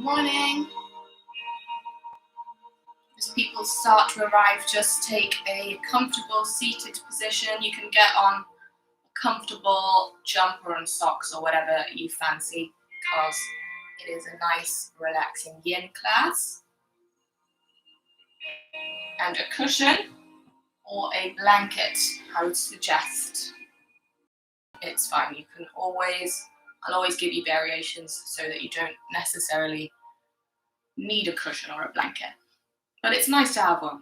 morning. As people start to arrive, just take a comfortable seated position. You can get on a comfortable jumper and socks or whatever you fancy, because it is a nice, relaxing yin class. And a cushion or a blanket, I would suggest. It's fine. You can I'll always give you variations so that you don't necessarily need a cushion or a blanket. But it's nice to have one.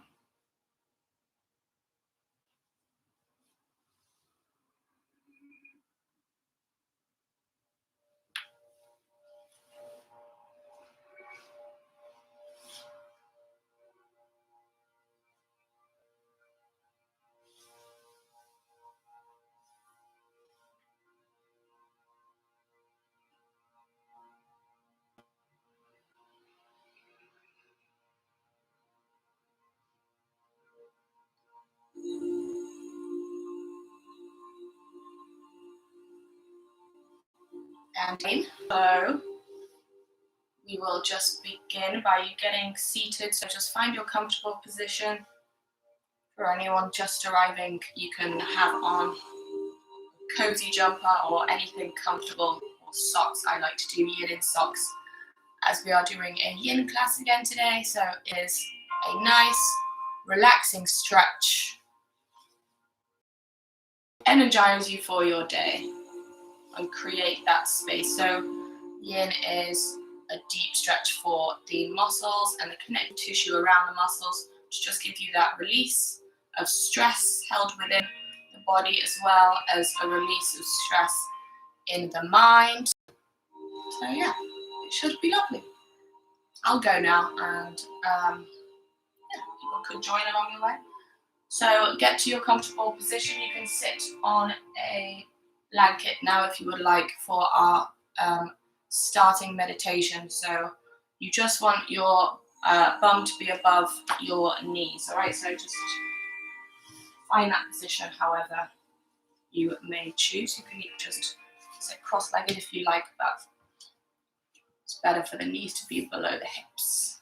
And so we will just begin by you getting seated. So just find your comfortable position. For anyone just arriving, you can have on a cozy jumper or anything comfortable, or socks. I like to do yin socks, as we are doing a yin class again today. So it is a nice, relaxing stretch. Energize you for your day and create that space. So yin is a deep stretch for the muscles and the connective tissue around the muscles to just give you that release of stress held within the body, as well as a release of stress in the mind. So yeah, it should be lovely. I'll go now, and people could join along the way. So get to your comfortable position. You can sit on a blanket now if you would like for our starting meditation. So you just want your bum to be above your knees. All right, so just find that position however you may choose. You can just sit cross-legged if you like, but it's better for the knees to be below the hips.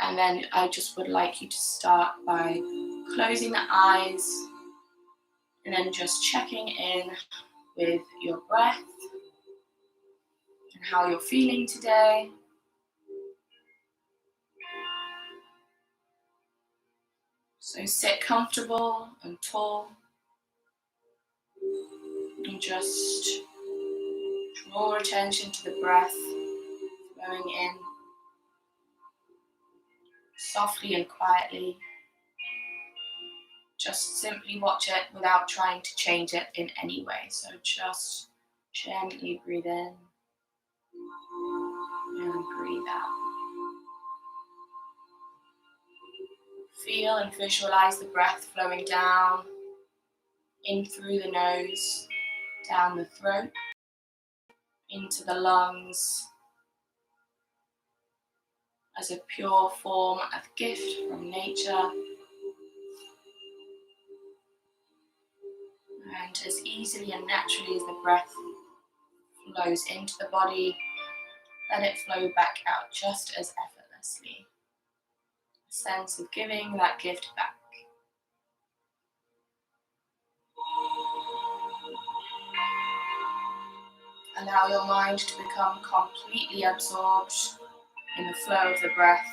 And then I just would like you to start by closing the eyes and then just checking in with your breath and how you're feeling today. So sit comfortable and tall and just draw attention to the breath flowing in softly and quietly. Just simply watch it without trying to change it in any way. So just gently breathe in and breathe out. Feel and visualize the breath flowing down, in through the nose, down the throat, into the lungs, as a pure form of gift from nature. And as easily and naturally as the breath flows into the body, let it flow back out just as effortlessly. A sense of giving that gift back. Allow your mind to become completely absorbed in the flow of the breath,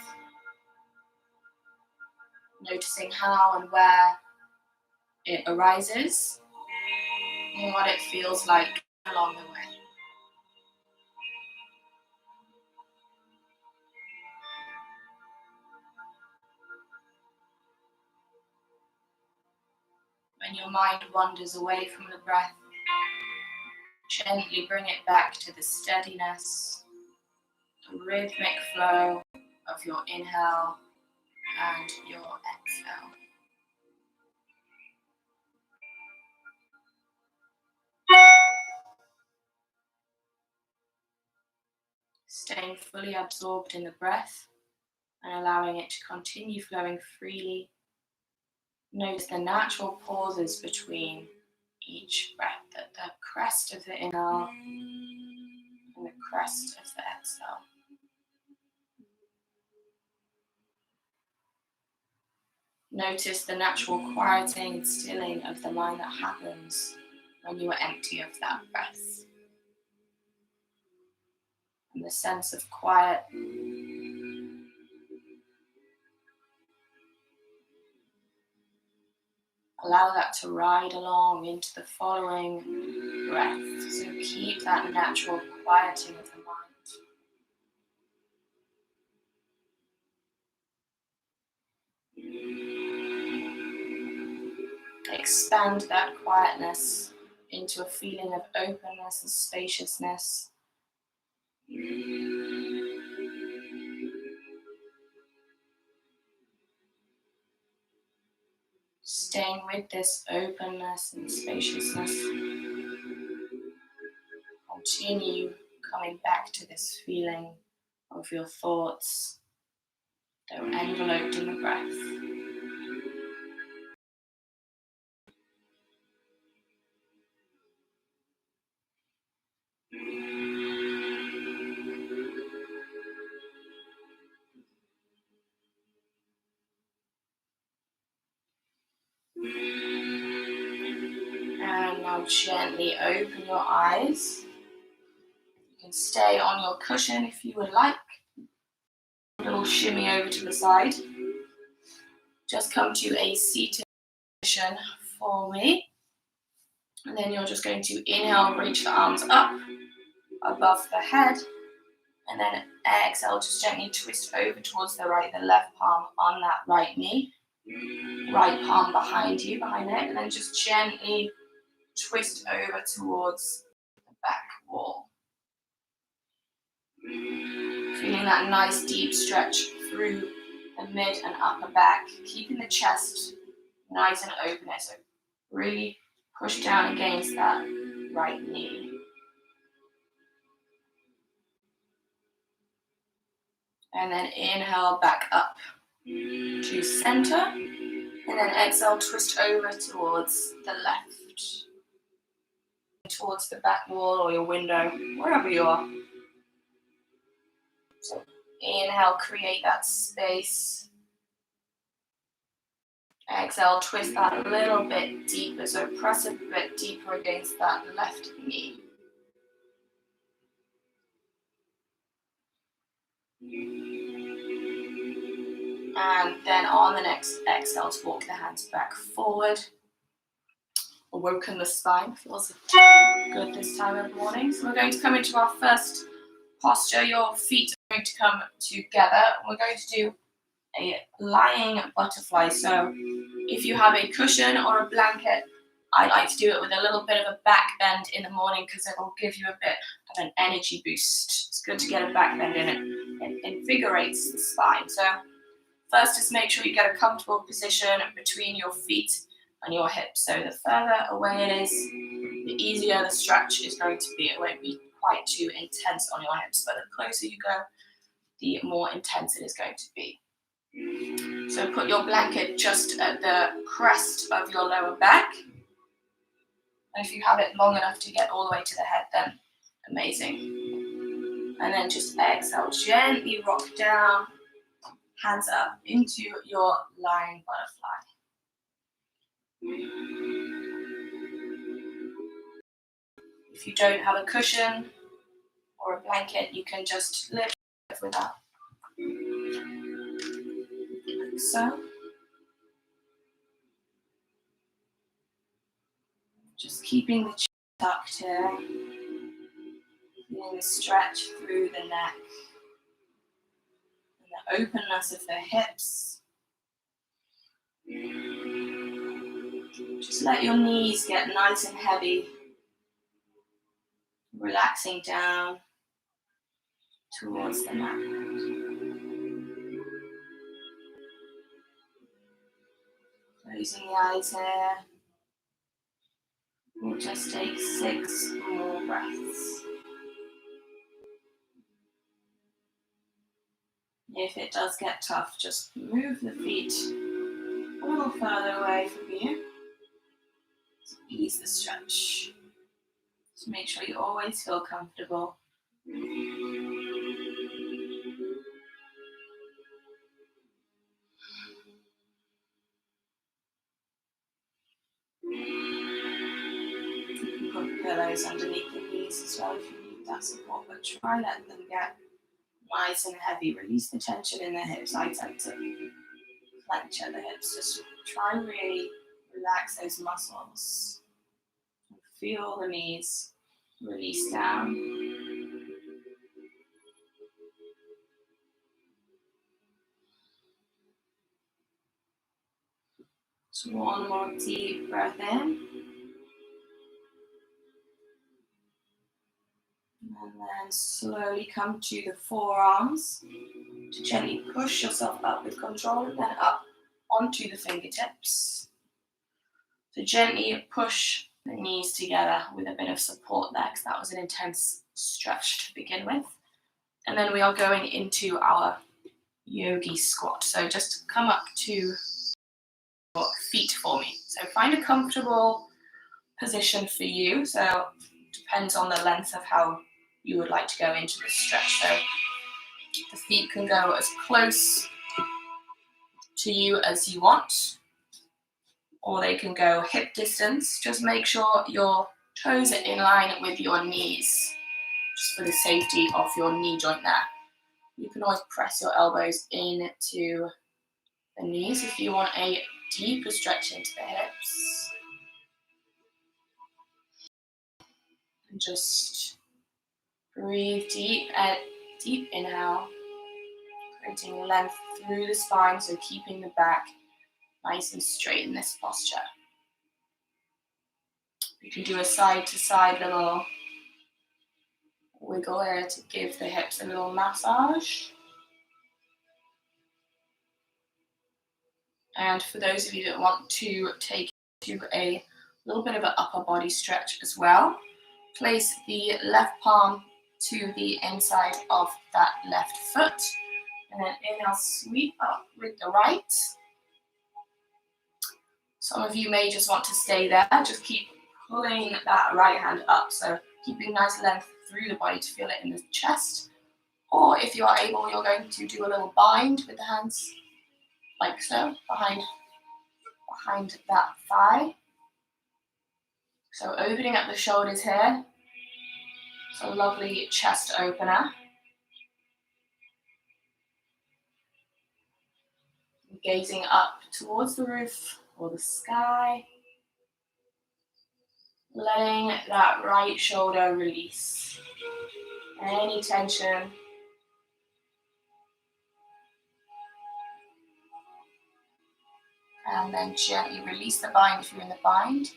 noticing how and where it arises and what it feels like along the way. When your mind wanders away from the breath, gently bring it back to the steadiness, the rhythmic flow of your inhale and your exhale. Staying fully absorbed in the breath and allowing it to continue flowing freely. Notice the natural pauses between each breath, at the crest of the inhale and the crest of the exhale. Notice the natural quieting and stilling of the mind that happens when you are empty of that breath. And the sense of quiet. Allow that to ride along into the following breath. So keep that natural quieting of the mind. Expand that quietness into a feeling of openness and spaciousness. Staying with this openness and spaciousness. Continue coming back to this feeling of your thoughts that are enveloped in the breath. And now gently open your eyes. You can stay on your cushion if you would like. A little shimmy over to the side. Just come to a seated position for me. And then you're just going to inhale, reach the arms up above the head. And then exhale, just gently twist over towards the right, the left palm on that right knee. Right palm behind you, behind it. And then just gently twist over towards the back wall. Feeling that nice deep stretch through the mid and upper back, keeping the chest nice and open. So really push down against that right knee. And then inhale back up to center. And then exhale, twist over towards the left. Towards the back wall or your window, wherever you are. So inhale, create that space. Exhale, twist that a little bit deeper. So press a bit deeper against that left knee. And then on the next exhale, to walk the hands back forward. Awoken the spine, feels good this time of morning. So we're going to come into our first posture. Your feet are going to come together. We're going to do a lying butterfly. So if you have a cushion or a blanket, I like to do it with a little bit of a back bend in the morning because it will give you a bit of an energy boost. It's good to get a back bend in it. It invigorates the spine. So first, just make sure you get a comfortable position between your feet and your hips. So the further away it is, the easier the stretch is going to be. It won't be quite too intense on your hips, but the closer you go, the more intense it is going to be. So put your blanket just at the crest of your lower back. And if you have it long enough to get all the way to the head, then amazing. And then just exhale, gently rock down, hands up into your lying butterfly. If you don't have a cushion or a blanket, you can just lift with that. Like so. Just keeping the chin tucked here. Feeling the stretch through the neck. And the openness of the hips. Just let your knees get nice and heavy. Relaxing down towards the mat. Closing the eyes here. We'll just take 6 more breaths. If it does get tough, just move the feet a little further away from you. So ease the stretch. Just make sure you always feel comfortable Put pillows underneath the knees as well if you need that support, but try let them get nice and heavy. Release the tension in the hips. I tend to clench at the hips. Just try and really relax those muscles. Feel the knees release down. So one more deep breath in. And then slowly come to the forearms to gently push yourself up with control and then up onto the fingertips. So gently push the knees together with a bit of support there because that was an intense stretch to begin with. And then we are going into our yogi squat. So just come up to your feet for me. So find a comfortable position for you. So depends on the length of how you would like to go into the stretch. So the feet can go as close to you as you want, or they can go hip distance. Just make sure your toes are in line with your knees, just for the safety of your knee joint there. You can always press your elbows into the knees if you want a deeper stretch into the hips. And just breathe deep, deep inhale, creating length through the spine, so keeping the back nice and straight in this posture. You can do a side to side little wiggle here to give the hips a little massage. And for those of you that want to take to a little bit of an upper body stretch as well, place the left palm to the inside of that left foot. And then inhale, sweep up with the right. Some of you may just want to stay there. Just keep pulling that right hand up. So keeping nice length through the body to feel it in the chest. Or if you are able, you're going to do a little bind with the hands, like so, behind that thigh. So opening up the shoulders here. So lovely chest opener. Gazing up towards the roof or the sky. Letting that right shoulder release any tension. And then gently release the bind if you're in the bind.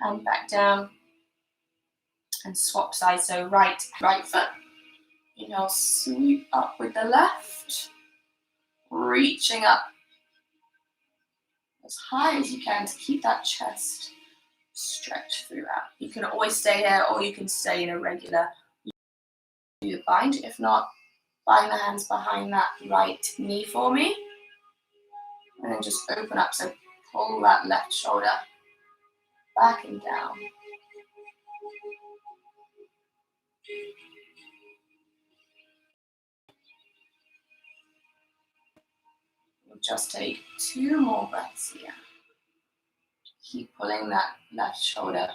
Hand back down and swap sides. So right foot. Inhale, sweep up with the left. Reaching up as high as you can to keep that chest stretched throughout. You can always stay here or you can stay in a regular bind. If not, bind the hands behind that right knee for me. And then just open up. So pull that left shoulder back and down. We'll just take 2 more breaths here. Keep pulling that left shoulder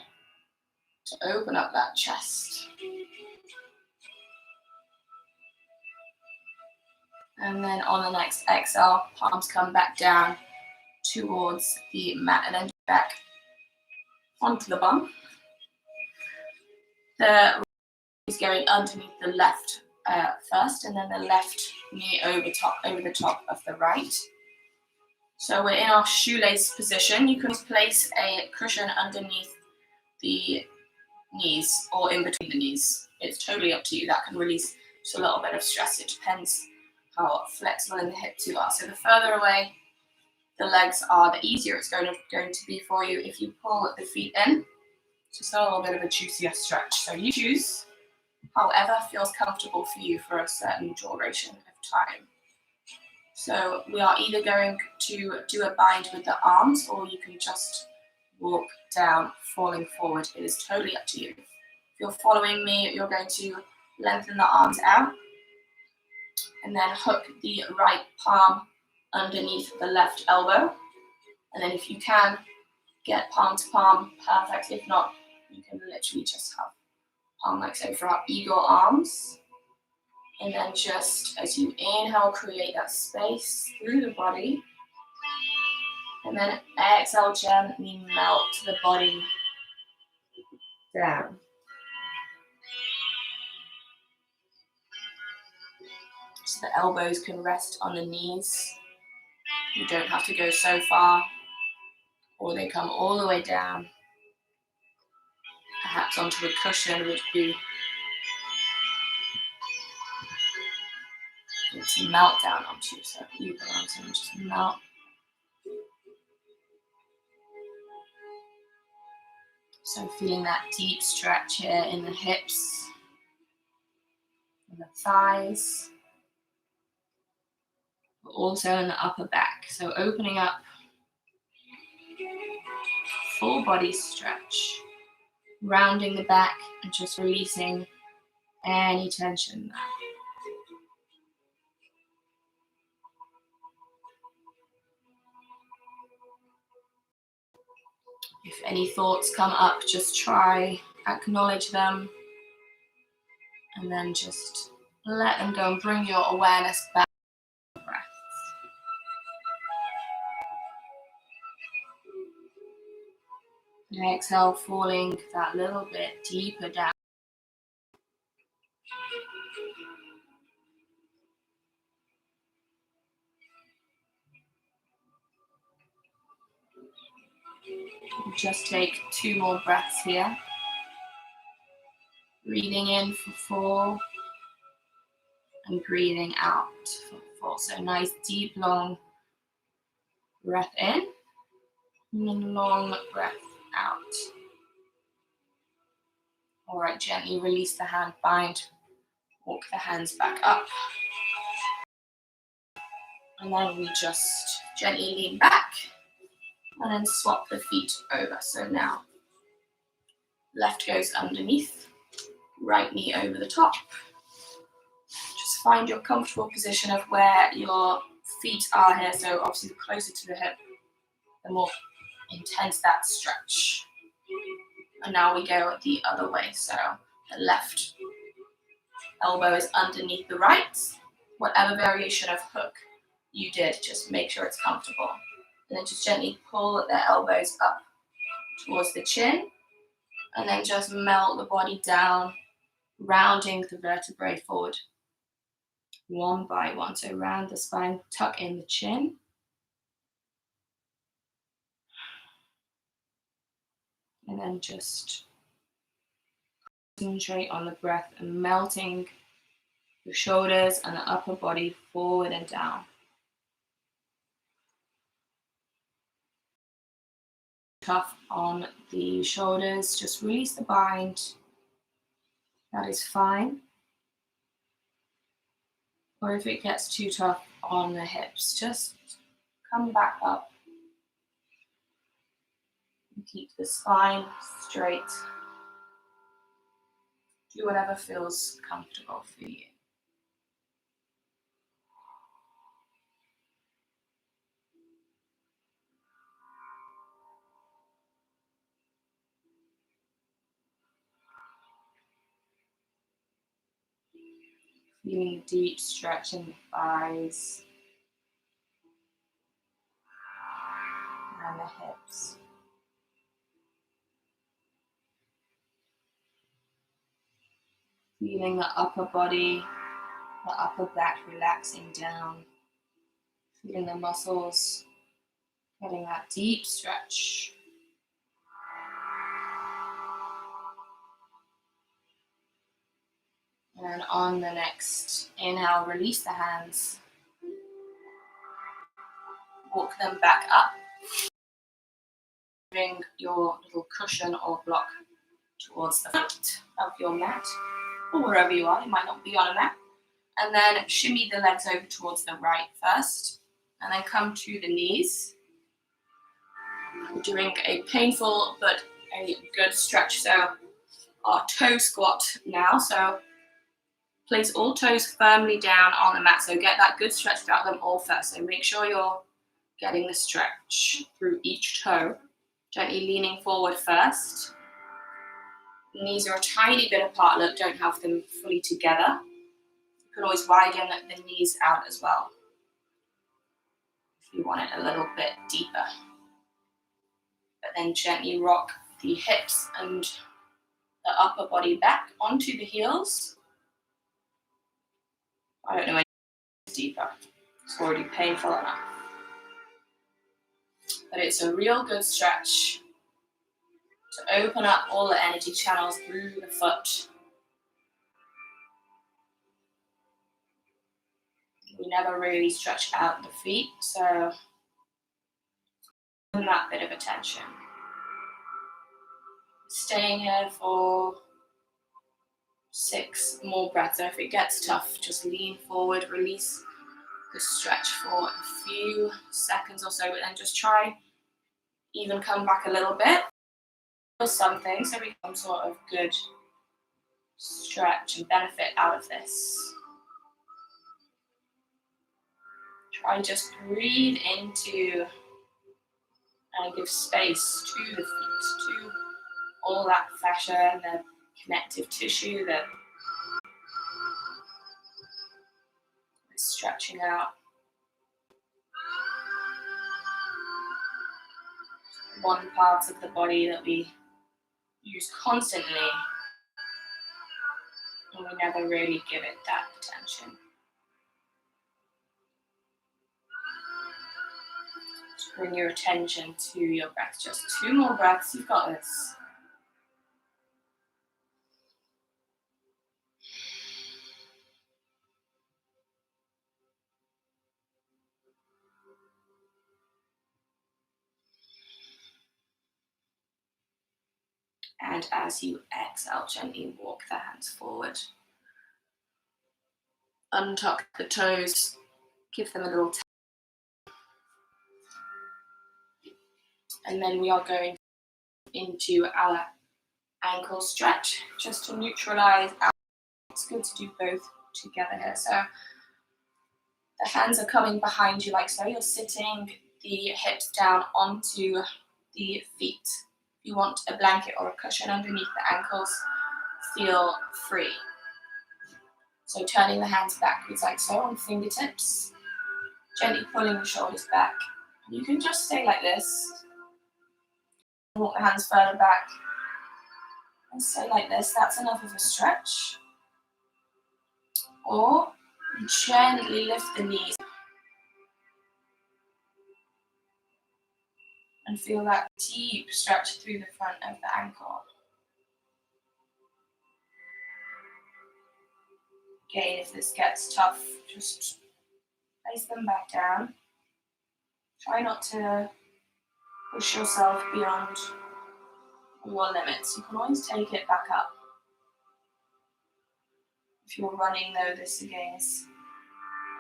to open up that chest. And then on the next exhale, palms come back down towards the mat and then back onto the bum. The right is going underneath the left first, and then the left knee over the top of the right. So we're in our shoelace position. You can place a cushion underneath the knees or in between the knees. It's totally up to you. That can release just a little bit of stress. It depends how flexible in the hips you are. So the further away the legs are, the easier it's going to be for you if you pull the feet in. Just a little bit of a juicier stretch. So you choose however feels comfortable for you for a certain duration of time. So we are either going to do a bind with the arms, or you can just walk down, falling forward. It is totally up to you. If you're following me, you're going to lengthen the arms out, and then hook the right palm underneath the left elbow. And then if you can, get palm to palm, perfect. If not, you can literally just have palm like so for our eagle arms. And then just as you inhale, create that space through the body. And then exhale, gently melt the body down. So the elbows can rest on the knees. You don't have to go so far, or they come all the way down, perhaps onto a cushion would be to melt down onto. So you go on and just melt. So feeling that deep stretch here in the hips, in the thighs, but also in the upper back. So opening up, full body stretch, rounding the back and just releasing any tension there. If any thoughts come up, just try, acknowledge them, and then just let them go and bring your awareness back to the breath. And exhale, falling that little bit deeper down. Just take 2 more breaths here. Breathing in for 4 and breathing out for 4. So nice, deep, long breath in and then long breath out. All right, gently release the hand bind. Walk the hands back up. And then we just gently lean back and then swap the feet over. So now left goes underneath, right knee over the top. Just find your comfortable position of where your feet are here. So obviously the closer to the hip, the more intense that stretch. And now we go the other way. So the left elbow is underneath the right. Whatever variation of hook you did, just make sure it's comfortable. And then just gently pull the elbows up towards the chin. And then just melt the body down, rounding the vertebrae forward one by one. So round the spine, tuck in the chin. And then just concentrate on the breath and melting the shoulders and the upper body forward and down. Tough on the shoulders, just release the bind. That is fine. Or if it gets too tough on the hips, just come back up. And keep the spine straight. Do whatever feels comfortable for you. Feeling deep stretch in the thighs and the hips. Feeling the upper body, the upper back relaxing down. Feeling the muscles getting that deep stretch. And on the next inhale, release the hands. Walk them back up. Bring your little cushion or block towards the foot of your mat, or wherever you are. You might not be on a mat. And then shimmy the legs over towards the right first, and then come to the knees. We're doing a painful but a good stretch. So our toe squat now. So Place all toes firmly down on the mat. So get that good stretch throughout them all first. So make sure you're getting the stretch through each toe. Gently leaning forward first. Knees are a tiny bit apart. Look, don't have them fully together. You can always widen the knees out as well if you want it a little bit deeper. But then gently rock the hips and the upper body back onto the heels. I don't know why it's deeper. It's already painful enough. But it's a real good stretch to open up all the energy channels through the foot. We never really stretch out the feet, so that bit of attention. Staying here for 6 more breaths. So if it gets tough, just lean forward, release the stretch for a few seconds or so, but then just try even come back a little bit or something so we get some sort of good stretch and benefit out of this. Try just breathe into and give space to the feet, to all that fascia, the connective tissue that is stretching out. One part of the body that we use constantly and we never really give it that attention. Just bring your attention to your breath. Just 2 more breaths, you've got this. And as you exhale, gently walk the hands forward. Untuck the toes, give them a little tap. And then we are going into our ankle stretch, just to neutralize our. It's good to do both together here. So the hands are coming behind you like so. You're sitting the hips down onto the feet. If you want a blanket or a cushion underneath the ankles, feel free. So turning the hands backwards like so on fingertips, gently pulling the shoulders back. You can just stay like this. Walk the hands further back and stay like this. That's enough of a stretch. Or gently lift the knees and feel that deep stretch through the front of the ankle. Again, if this gets tough, just place them back down. Try not to push yourself beyond your limits. You can always take it back up. If you're running though, this again is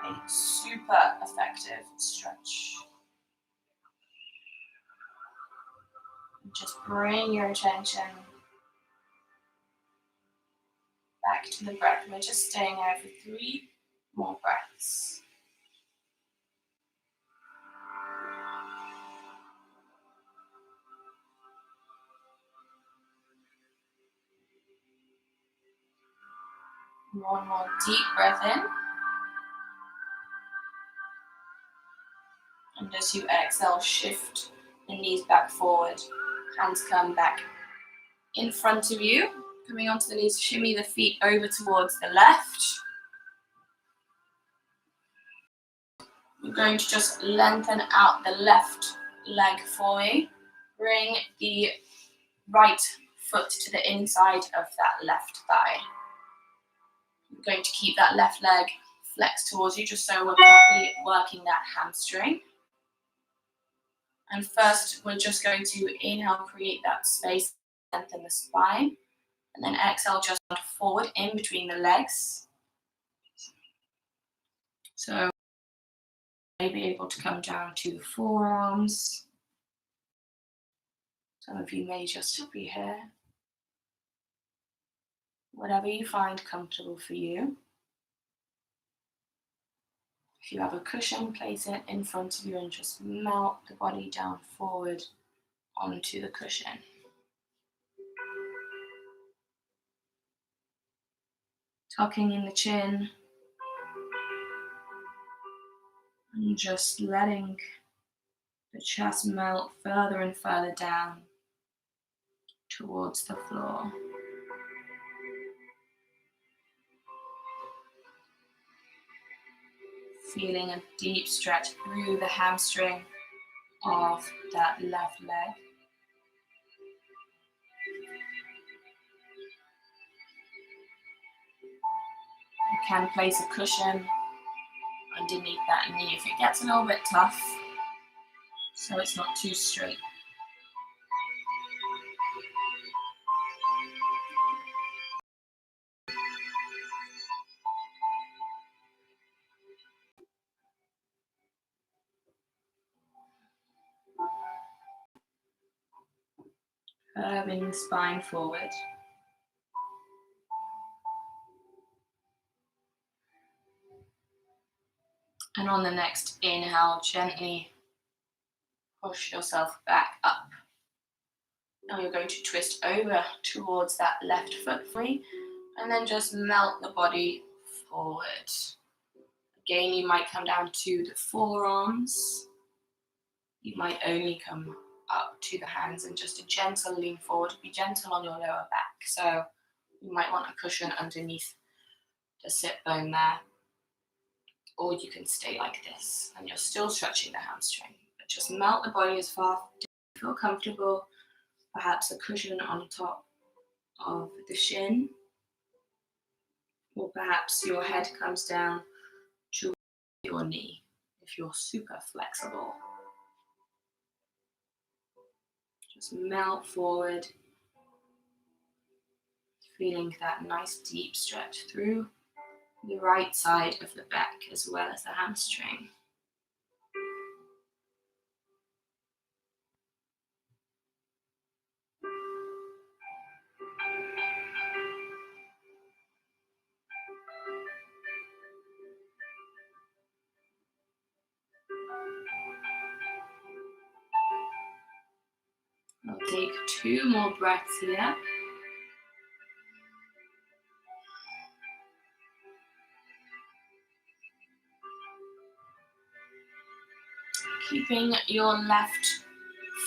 a super effective stretch. Just bring your attention back to the breath. We're just staying there for 3 more breaths. One more deep breath in. And as you exhale, shift the knees back forward. Hands come back in front of you. Coming onto the knees, shimmy the feet over towards the left. We're going to just lengthen out the left leg for me. Bring the right foot to the inside of that left thigh. We're going to keep that left leg flexed towards you just so we're properly working that hamstring. And first, we're just going to inhale, create that space, lengthen the spine. And then exhale, just forward in between the legs. So you may be able to come down to the forearms. Some of you may just be here. Whatever you find comfortable for you. If you have a cushion, place it in front of you and just melt the body down forward onto the cushion. Tucking in the chin and just letting the chest melt further and further down towards the floor. Feeling a deep stretch through the hamstring of that left leg. You can place a cushion underneath that knee if it gets a little bit tough, so it's not too straight. Curving the spine forward. And on the next inhale, gently push yourself back up. Now you're going to twist over towards that left foot free and then just melt the body forward. Again, you might come down to the forearms. You might only come up to the hands and just a gentle lean forward. Be gentle on your lower back. So you might want a cushion underneath the sit bone there. Or you can stay like this and you're still stretching the hamstring. But just melt the body as far as you feel comfortable. Perhaps a cushion on top of the shin. Or perhaps your head comes down to your knee if you're super flexible. Just melt forward, feeling that nice deep stretch through the right side of the back as well as the hamstring. I'll take 2 more breaths here. Keeping your left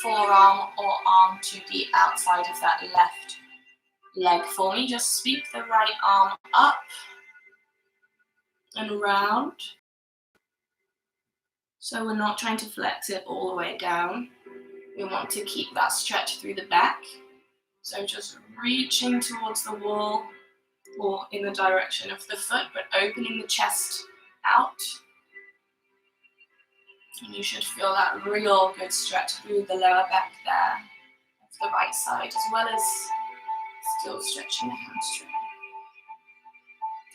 forearm or arm to the outside of that left leg for me. Just sweep the right arm up and round. So we're not trying to flex it all the way down. We want to keep that stretch through the back. So just reaching towards the wall or in the direction of the foot, but opening the chest out. And you should feel that real good stretch through the lower back there of the right side, as well as still stretching the hamstring.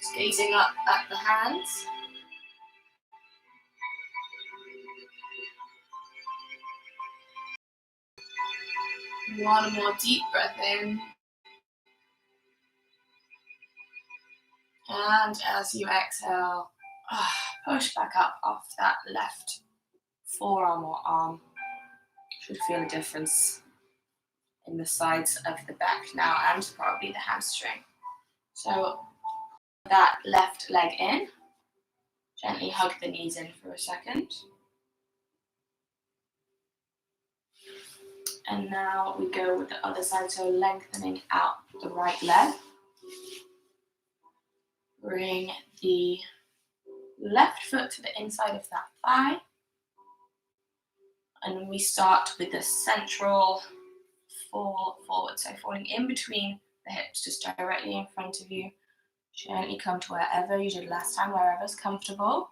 Just gazing up at the hands. One more deep breath in. And as you exhale, push back up off that left forearm or arm. Should feel a difference in the sides of the back now and probably the hamstring. So that left leg in. Gently hug the knees in for a second. And now we go with the other side, so lengthening out the right leg. Bring the left foot to the inside of that thigh. And we start with the central fall forward. So falling in between the hips, just directly in front of you. Gently come to wherever you did last time, wherever's comfortable.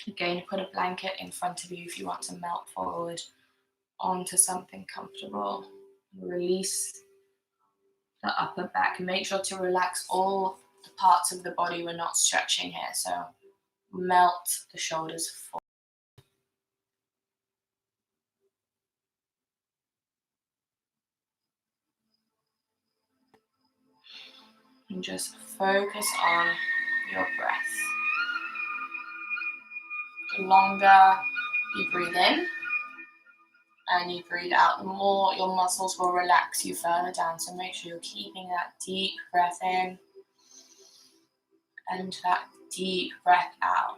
Again, put a blanket in front of you if you want to melt forward onto something comfortable. Release the upper back. Make sure to relax all the parts of the body. We're not stretching here, so melt the shoulders forward. And just focus on your breath. The longer you breathe in and you breathe out, the more your muscles will relax you further down. So make sure you're keeping that deep breath in and that deep breath out.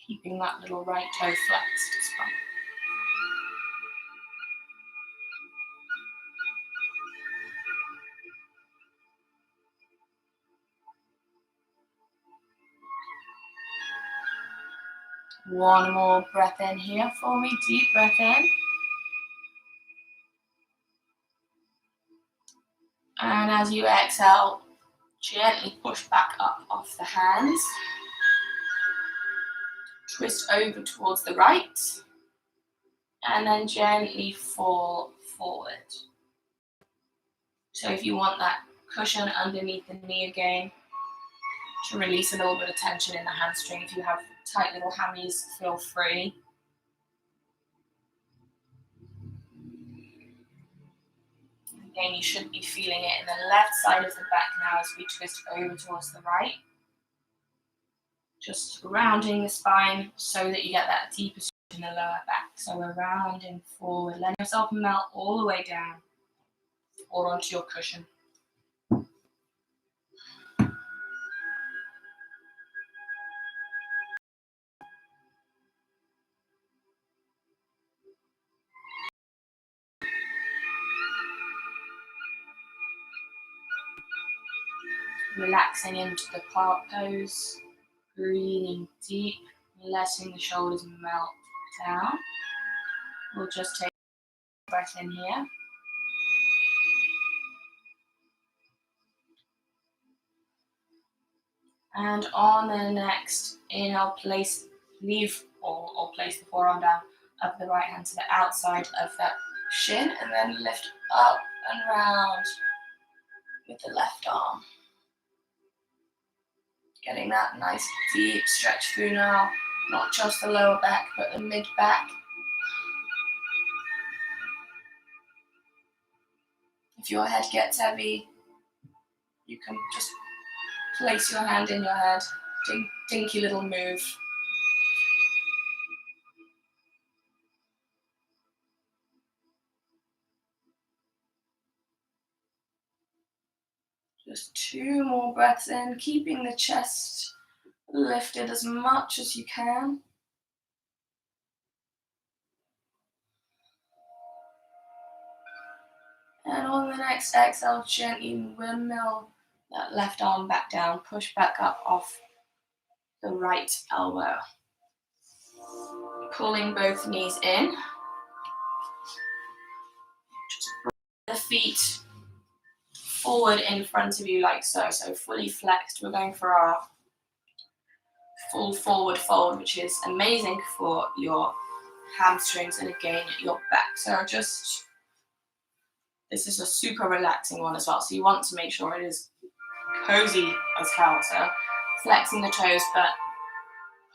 Keeping that little right toe flexed as well. One more breath in here for me, deep breath in. And as you exhale, gently push back up off the hands. Twist over towards the right. And then gently fall forward. So if you want that cushion underneath the knee again, to release a little bit of tension in the hamstring. If you have tight little hammies, feel free. Again, you should be feeling it in the left side of the back now as we twist over towards the right. Just rounding the spine so that you get that deeper stretch in the lower back. So we're rounding forward. Let yourself melt all the way down or onto your cushion. Relaxing into the part pose, breathing deep, letting the shoulders melt down. We'll just take a breath in here. And on the next inhale, place the forearm down of the right hand to the outside of that shin, and then lift up and round with the left arm. Getting that nice deep stretch through now, not just the lower back, but the mid back. If your head gets heavy, you can just place your hand in your head. Dinky little move. Just 2 more breaths in, keeping the chest lifted as much as you can. And on the next exhale, gently windmill that left arm back down, push back up off the right elbow. Pulling both knees in. Just bring the feet forward in front of you like so, so fully flexed. We're going for our full forward fold, which is amazing for your hamstrings and again your back. So this is a super relaxing one as well. So you want to make sure it is cozy as hell. So flexing the toes, but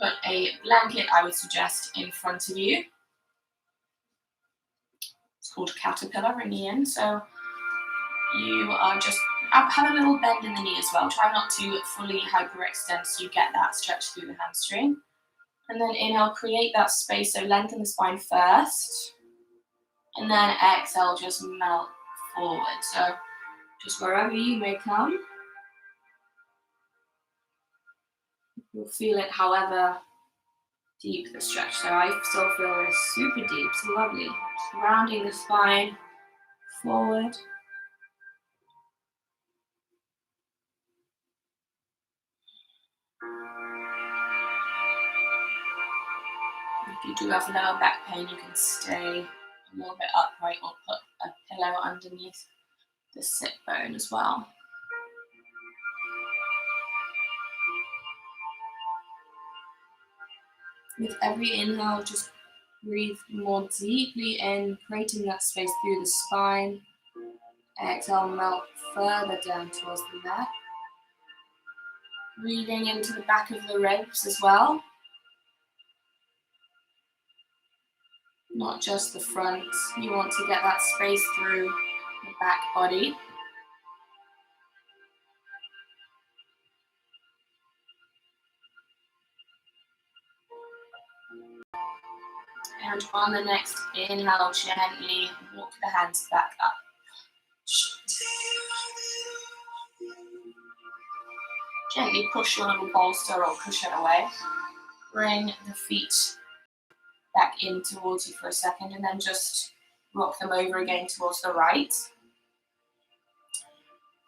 put a blanket, I would suggest, in front of you. It's called caterpillar in the end. So you are just have a little bend in the knee as well. Try not to fully hyperextend so you get that stretch through the hamstring. And then inhale, create that space. So lengthen the spine first. And then exhale, just melt forward. So just wherever you may come. You'll feel it however deep the stretch. So I still feel it's super deep. It's lovely. Just rounding the spine forward. If you do have lower back pain, you can stay a little bit upright or put a pillow underneath the sit bone as well. With every inhale, just breathe more deeply in, creating that space through the spine. Exhale, melt further down towards the neck. Breathing into the back of the ribs as well. not just the front. You want to get that space through the back body. And on the next inhale, gently walk the hands back up. Gently push your little bolster or cushion away. Bring the feet back in towards you for a second and then just rock them over again towards the right.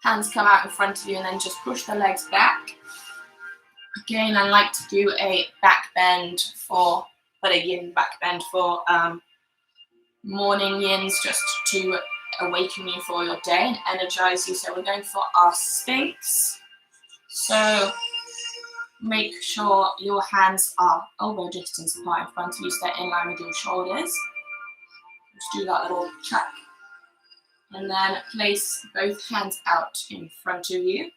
Hands come out in front of you and then just push the legs back. Again, I like to do a back bend a yin back bend for morning yins, just to awaken you for your day and energize you. So we're going for our Sphinx. So make sure your hands are elbow distance apart in front of you, so they're in line with your shoulders. Just do that little track. And then place both hands out in front of you.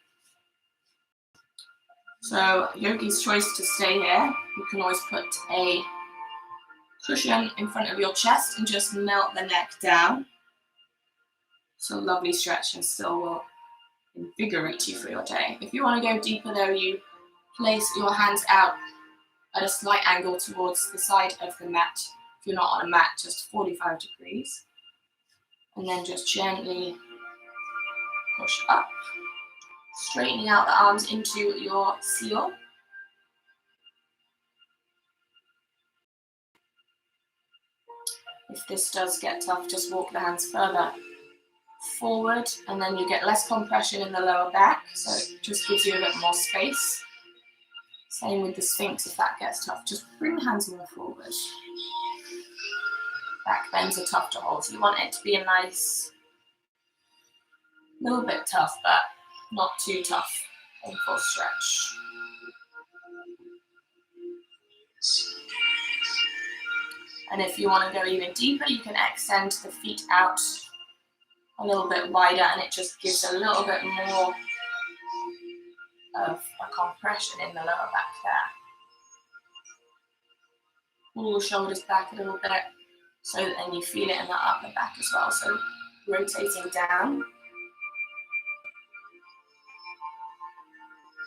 So yogi's choice to stay here. You can always put a cushion in front of your chest and just melt the neck down. So lovely stretch and still will invigorate you for your day. If you want to go deeper though, you place your hands out at a slight angle towards the side of the mat. If you're not on a mat, just 45 degrees. And then just gently push up, straightening out the arms into your seal. If this does get tough, just walk the hands further forward, and then you get less compression in the lower back, so it just gives you a bit more space. Same with the Sphinx. If that gets tough, just bring the hands more forward. Back bends are tough to hold, so you want it to be a nice, little bit tough, but not too tough. Full stretch. And if you want to go even deeper, you can extend the feet out a little bit wider, and it just gives a little bit more of a compression in the lower back there. Pull the shoulders back a little bit so that then you feel it in the upper back as well. So rotating down.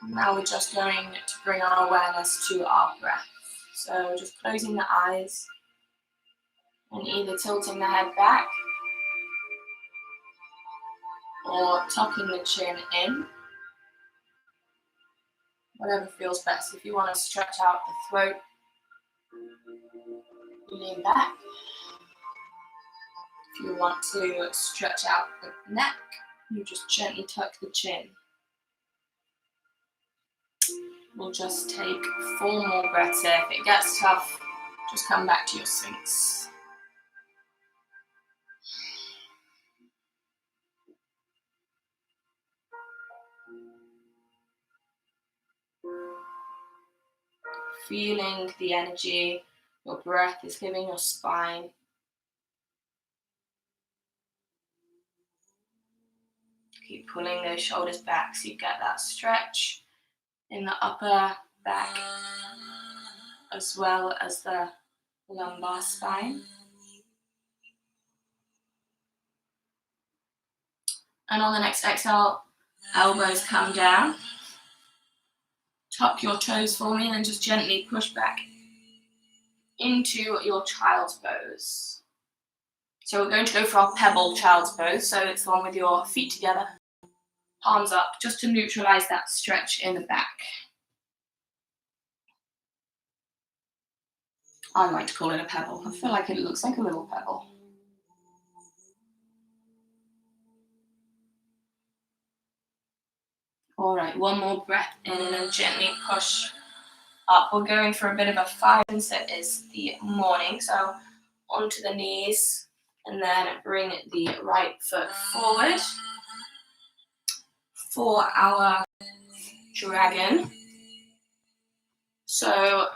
Now we're just going to bring our awareness to our breath. So just closing the eyes and either tilting the head back or tucking the chin in. Whatever feels best. If you want to stretch out the throat, lean back. If you want to stretch out the neck, you just gently tuck the chin. We'll just take 4 more breaths here. If it gets tough, just come back to your Sphinx. Feeling the energy your breath is giving your spine. Keep pulling those shoulders back so you get that stretch in the upper back as well as the lumbar spine. And on the next exhale, elbows come down. Tuck your toes for me and just gently push back into your child's pose. So we're going to go for our pebble child's pose. So it's the one with your feet together, palms up, just to neutralize that stretch in the back. I like to call it a pebble. I feel like it looks like a little pebble. All right, one more breath in and then gently push up. We're going for a bit of a 5 since it is the morning. So onto the knees and then bring the right foot forward for our dragon. So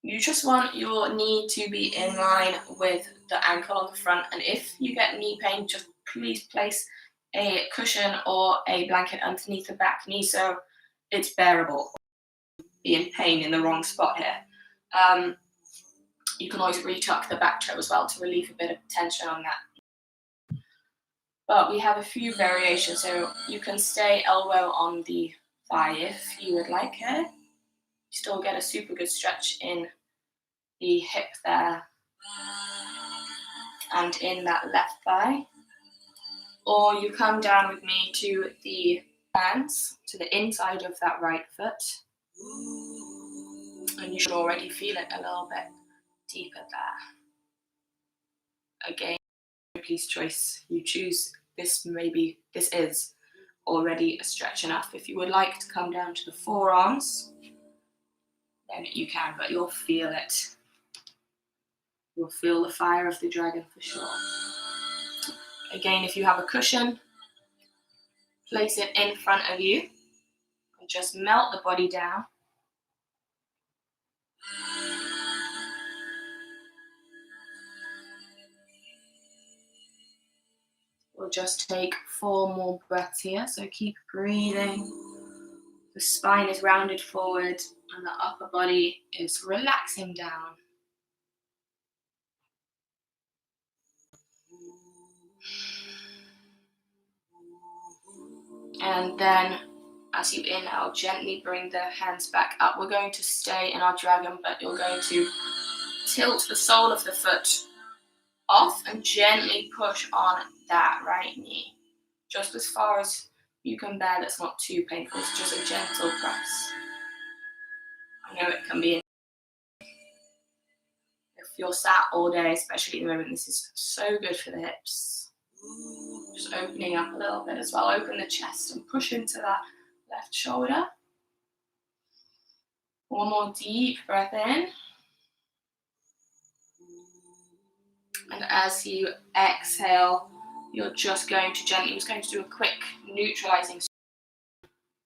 you just want your knee to be in line with the ankle on the front, and if you get knee pain, just please place a cushion or a blanket underneath the back knee so it's bearable. Be in pain in the wrong spot here. You can always retuck the back toe as well to relieve a bit of tension on that. But we have a few variations, so you can stay elbow on the thigh if you would like it. You still get a super good stretch in the hip there and in that left thigh. Or you come down with me to the hands, to the inside of that right foot. And you should already feel it a little bit deeper there. Again, please choice you choose. This is already a stretch enough. If you would like to come down to the forearms, then you can, but you'll feel it. You'll feel the fire of the dragon for sure. Again, if you have a cushion, place it in front of you and just melt the body down. We'll just take 4 more breaths here, so keep breathing. The spine is rounded forward and the upper body is relaxing down. And then as you inhale, gently bring the hands back up. We're going to stay in our dragon, but you're going to tilt the sole of the foot off and gently push on that right knee. Just as far as you can bear, that's not too painful. It's just a gentle press. I know it can be. If you're sat all day, especially at the moment, this is so good for the hips. Just opening up a little bit as well. Open the chest and push into that left shoulder. One more deep breath in. And as you exhale, you're just going to gently, I'm just going to do a quick neutralizing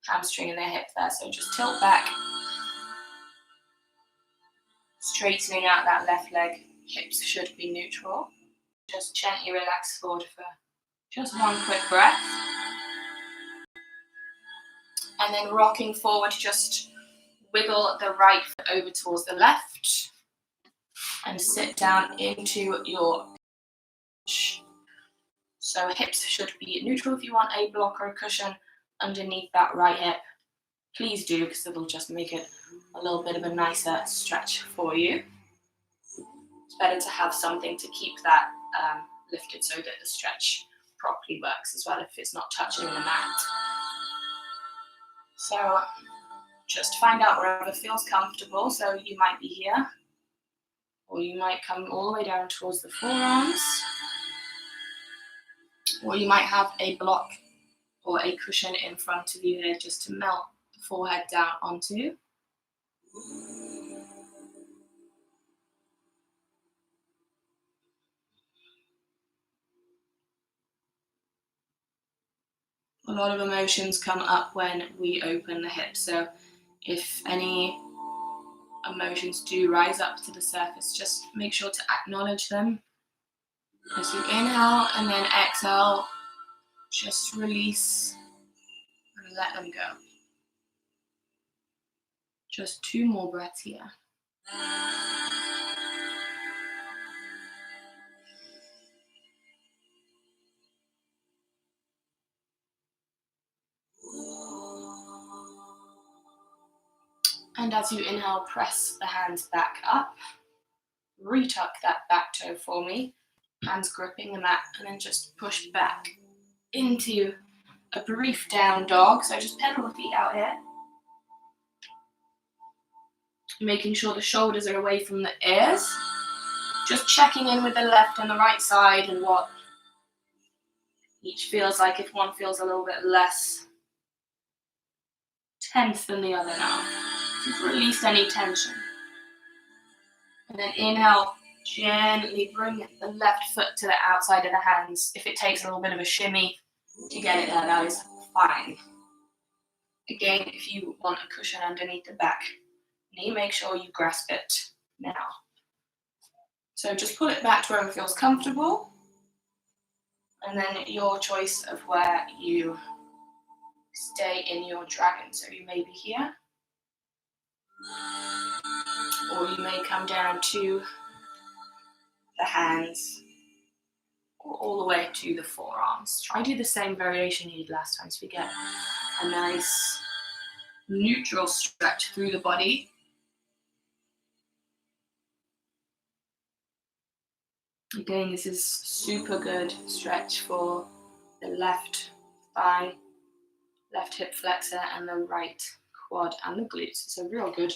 hamstring in the hip there. So just tilt back, straightening out that left leg. Hips should be neutral. Just gently relax forward for just one quick breath. And then rocking forward, just wiggle the right foot over towards the left and sit down into your pitch. So hips should be neutral. If you want a block or a cushion underneath that right hip, please do, because it'll just make it a little bit of a nicer stretch for you. It's better to have something to keep that lifted so that the stretch properly works as well if it's not touching the mat. So just find out wherever feels comfortable. So you might be here, or you might come all the way down towards the forearms, or you might have a block or a cushion in front of you here just to melt the forehead down onto. A lot of emotions come up when we open the hips, so if any emotions do rise up to the surface, just make sure to acknowledge them as you inhale, and then exhale, just release and let them go. Just 2 more breaths here. And as you inhale, press the hands back up. Retuck that back toe for me. Hands gripping the mat, and then just push back into a brief down dog. So just pedal the feet out here. Making sure the shoulders are away from the ears. Just checking in with the left and the right side and what each feels like, if one feels a little bit less tense than the other now. You've released any tension. And then inhale, gently bring the left foot to the outside of the hands. If it takes a little bit of a shimmy to get it there, that is fine. Again, if you want a cushion underneath the back knee, make sure you grasp it now. So just pull it back to wherever feels comfortable. And then your choice of where you stay in your dragon. So you may be here, or you may come down to the hands, all the way to the forearms. Try to do the same variation you did last time, so we get a nice neutral stretch through the body. Again, this is super good stretch for the left thigh, left hip flexor, and the right quad and the glutes. It's a real good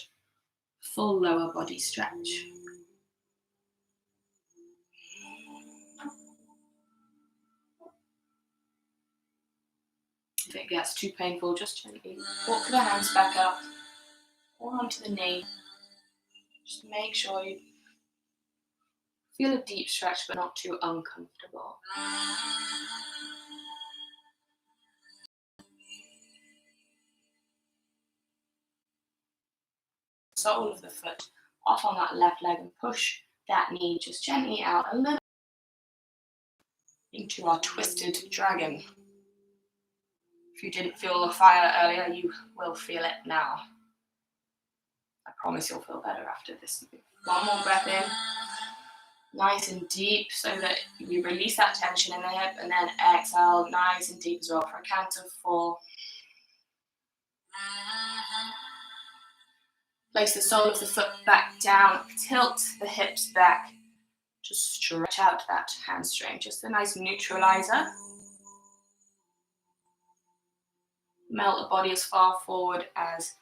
full lower body stretch. If it gets too painful, just gently walk the hands back up or onto the knee. Just make sure you feel a deep stretch but not too uncomfortable. Sole of the foot off on that left leg and push that knee just gently out a little into our twisted dragon. If you didn't feel the fire earlier, you will feel it now. I promise you'll feel better after this. One more breath in, nice and deep, so that you release that tension in the hip, and then exhale nice and deep as well for a count of 4. Place the sole of the foot back down, tilt the hips back, just stretch out that hamstring, just a nice neutralizer. Melt the body as far forward as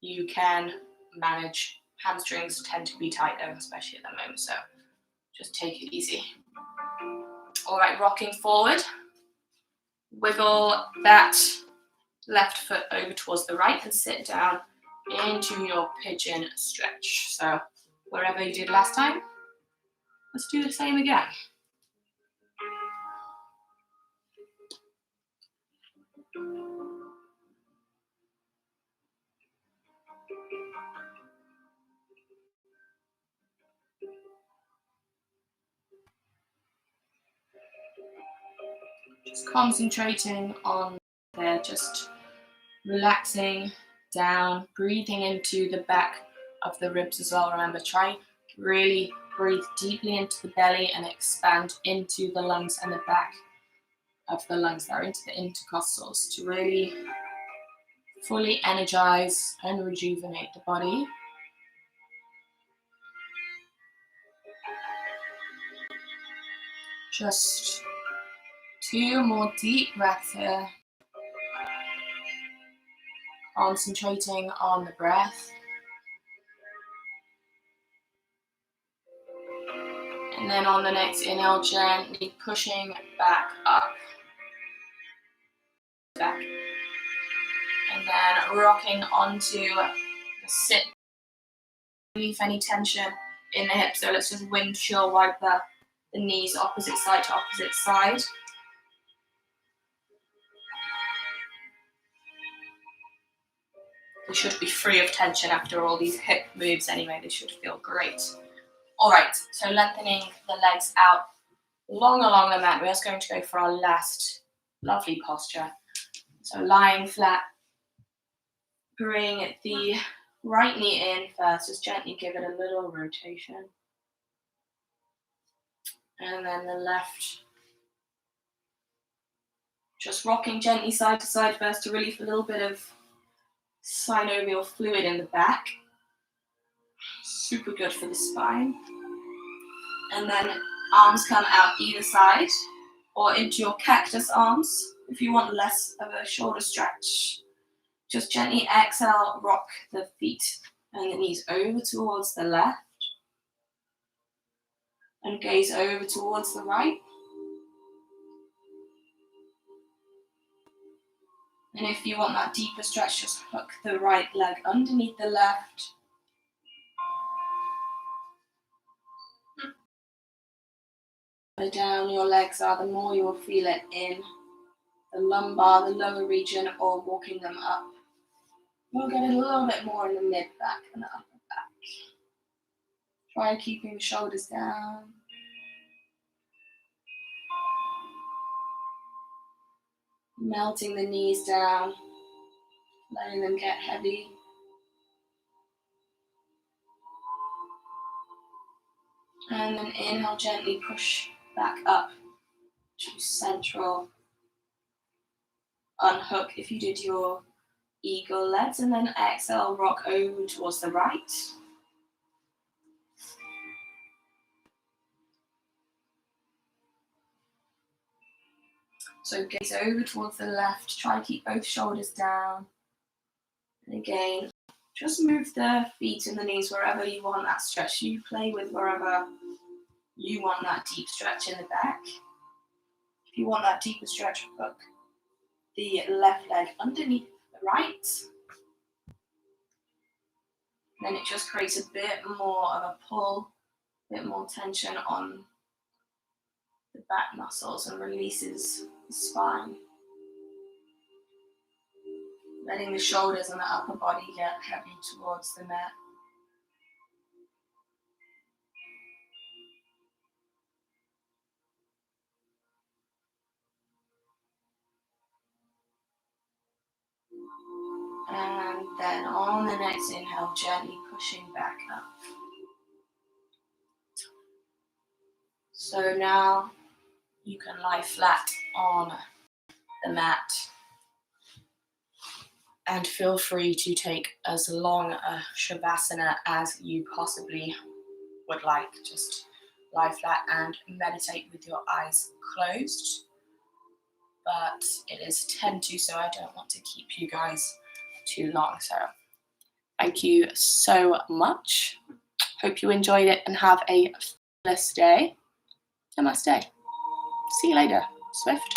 you can manage. Hamstrings tend to be tight though, especially at the moment, so just take it easy. All right, rocking forward. Wiggle that left foot over towards the right and sit down into your pigeon stretch. So wherever you did last time, let's do the same again. Just concentrating on there, just relaxing down, breathing into the back of the ribs as well. Remember, try really breathe deeply into the belly and expand into the lungs and the back of the lungs there, into the intercostals, to really fully energize and rejuvenate the body. Just 2 more deep breaths here. Concentrating on the breath. And then on the next inhale, gently pushing back up. Back. And then rocking onto the sit. Relieve any tension in the hips. So let's just windshield wipe the knees opposite side to opposite side. They should be free of tension after all these hip moves anyway. They should feel great. All right, so lengthening the legs out long along the mat. We're just going to go for our last lovely posture. So lying flat, bring the right knee in first. Just gently give it a little rotation. And then the left. Just rocking gently side to side first to release a little bit of synovial fluid in the back. Super good for the spine. And then arms come out either side or into your cactus arms if you want less of a shoulder stretch. Just gently exhale, rock the feet and the knees over towards the left and gaze over towards the right. And if you want that deeper stretch, just hook the right leg underneath the left. The down your legs are, the more you will feel it in the lumbar, the lower region, or walking them up. You'll get it a little bit more in the mid-back and the upper back. Try keeping the shoulders down. Melting the knees down, letting them get heavy. And then inhale, gently push back up to central. Unhook if you did your eagle legs, and then exhale, rock over towards the right. So gaze over towards the left, try to keep both shoulders down. And again, just move the feet and the knees wherever you want that stretch. You play with wherever you want that deep stretch in the back. If you want that deeper stretch, hook the left leg underneath the right. Then it just creates a bit more of a pull, a bit more tension on the back muscles and releases the spine. Letting the shoulders and the upper body get heavy towards the mat. And then on the next inhale, gently pushing back up. So now you can lie flat on the mat and feel free to take as long a Shavasana as you possibly would like. Just lie flat and meditate with your eyes closed. But it is 10 to, so I don't want to keep you guys too long. So thank you so much. Hope you enjoyed it and have a fabulous day. Namaste. See you later, Swift.